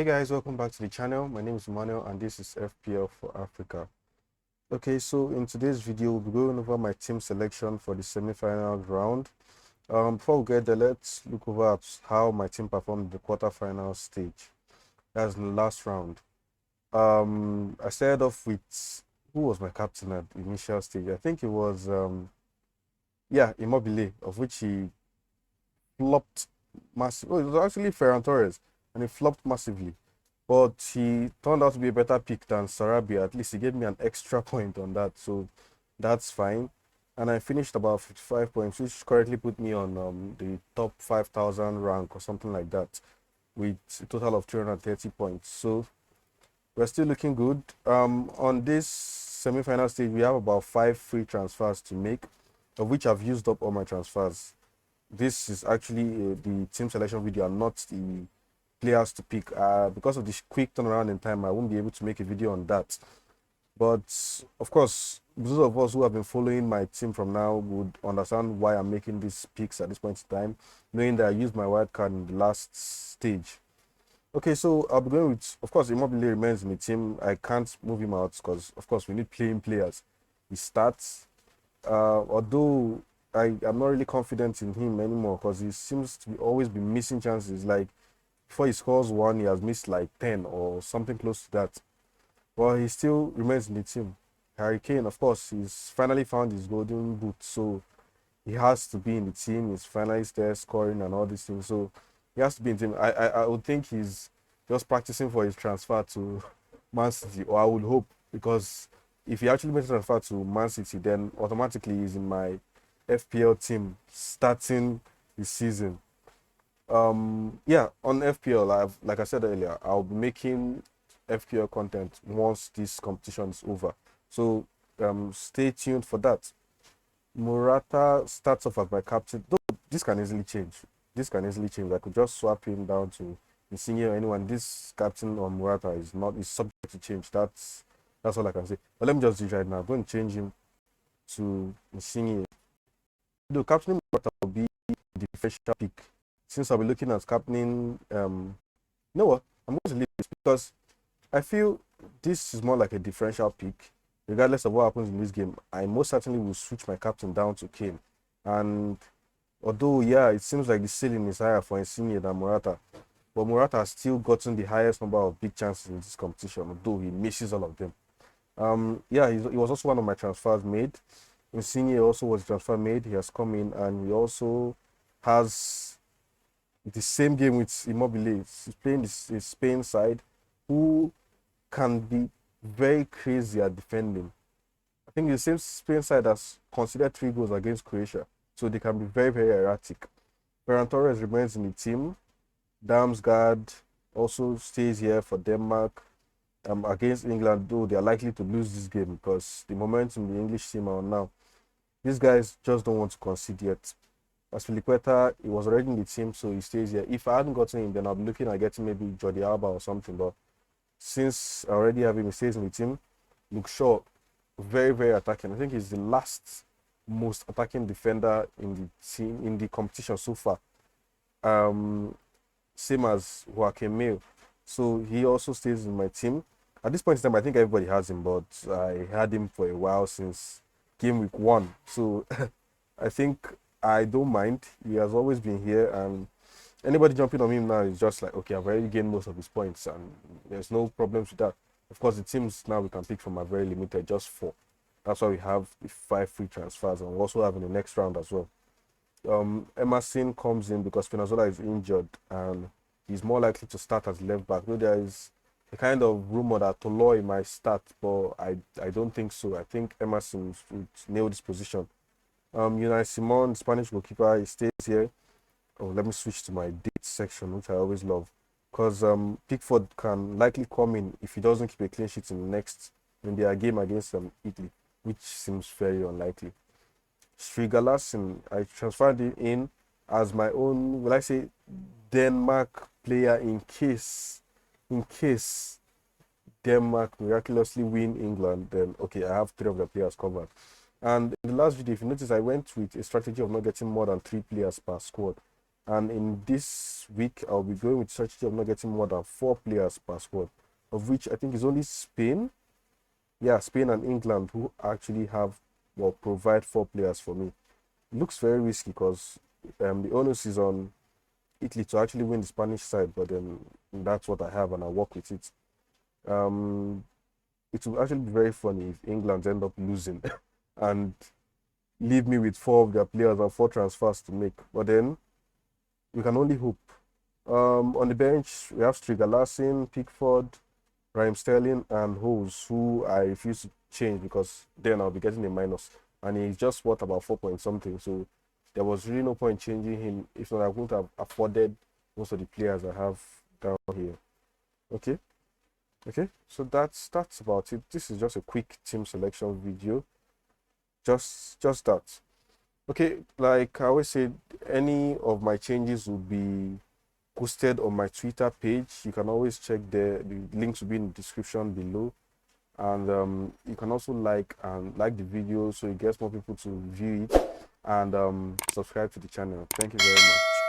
Hey guys, welcome back to the channel. My name is Manuel and this is FPL for Africa. Okay, so in today's video, we'll be going over my team selection for the semi-final round. Before we get there, let's look over at how my team performed in the quarterfinal stage. That's the last round. I started off with, who was my captain at the initial stage? I think it was, Immobile, of which he flopped massive. Oh, it was actually Ferran Torres, and he flopped massively. But he turned out to be a better pick than Sarabia. At least he gave me an extra point on that, so that's fine. And I finished about 55 points, which currently put me on the top 5,000 rank or something like that, with a total of 330 points. So we're still looking good. On this semi-final stage, we have about 5 free transfers to make, of which I've used up all my transfers. This is actually the team selection video and not the players to pick. Because of this quick turnaround in time, I won't be able to make a video on that. But of course, those of us who have been following my team from now would understand why I'm making these picks at this point in time, knowing that I used my wild card in the last stage. Okay, so I'll be going with, of course, Immobile remains in the team. I can't move him out because, of course, we need playing players. He starts, although I'm not really confident in him anymore because he seems to always be missing chances. Like, before he scores one, he has missed like 10 or something close to that. But he still remains in the team. Harry Kane, of course, he's finally found his golden boot, so he has to be in the team. He's finally there scoring and all these things, so he has to be in the team. I would think he's just practicing for his transfer to Man City, or I would hope, because if he actually makes a transfer to Man City, then automatically he's in my FPL team starting the season. Yeah, on FPL, like I said earlier, I'll be making FPL content once this competition is over. So stay tuned for that. Morata starts off as my captain. Though this can easily change. This can easily change. I could just swap him down to Insigne or anyone. This captain on Morata is subject to change. That's all I can say. But let me just do it right now. I'm going to change him to Insigne. The captain Morata will be the differential pick. Since I'll be looking at captaining, you know what? I'm going to leave this because I feel this is more like a differential pick. Regardless of what happens in this game, I most certainly will switch my captain down to Kane. And although, yeah, it seems like the ceiling is higher for Insigne than Morata, but Morata has still gotten the highest number of big chances in this competition, although he misses all of them. Yeah, he was also one of my transfers made. Insigne also was transfer made. He has come in and he also has the same game with Immobile. He's playing this Spain side who can be very crazy at defending. I think the same Spain side has considered 3 goals against Croatia, so they can be very, very erratic. Ferran Torres remains in the team. Damsgaard also stays here for Denmark. Against England, though they are likely to lose this game because the momentum the English team are on now. These guys just don't want to concede yet. As Filiqueta, he was already in the team, so he stays here. If I hadn't gotten him, then I'll be looking at getting maybe Jordi Alba or something. But since I already have him, he stays in the team. Luke Shaw, very, very attacking. I think he's the last most attacking defender in the team, in the competition so far. Same as Joaquin Mail. So he also stays in my team. At this point in time, I think everybody has him, but I had him for a while since game week 1. So I think I don't mind. He has always been here, and anybody jumping on him now is just like, okay, I've already gained most of his points, and there's no problems with that. Of course, the teams now we can pick from are very limited, just 4. That's why we have the 5 free transfers, and we also have in the next round as well. Emerson comes in because Spinazzola is injured, and he's more likely to start as left back. Though there is a kind of rumor that Toloi might start, but I don't think so. I think Emerson would nail this position. Unai Simon, Spanish goalkeeper, he stays here. Oh, let me switch to my date section, which I always love, because Pickford can likely come in if he doesn't keep a clean sheet in their game against Italy, which seems very unlikely. Strigalas, I transferred him in as my own, will I say, Denmark player in case Denmark miraculously win England, then okay, I have 3 of the players covered. And in the last video, if you notice, I went with a strategy of not getting more than 3 players per squad. And in this week, I'll be going with strategy of not getting more than 4 players per squad, of which I think is only Spain. Yeah, Spain and England who actually have or provide 4 players for me. It looks very risky because the onus is on Italy to actually win the Spanish side, but then that's what I have and I work with it. Um, it will actually be very funny if England end up losing and leave me with 4 of their players and 4 transfers to make. But then we can only hope. On the bench, we have Striga Larsen, Pickford, Raheem Sterling, and Hose, who I refuse to change because then I'll be getting a minus. And he's just worth about 4 point something. So there was really no point changing him. If not, I wouldn't have afforded most of the players I have down here. Okay. Okay. So that's about it. This is just a quick team selection video. Just that. Okay, like I always say, any of my changes will be posted on my Twitter page. You can always check there. The links will be in the description below. And you can also like the video so it gets more people to view it, and subscribe to the channel. Thank you very much.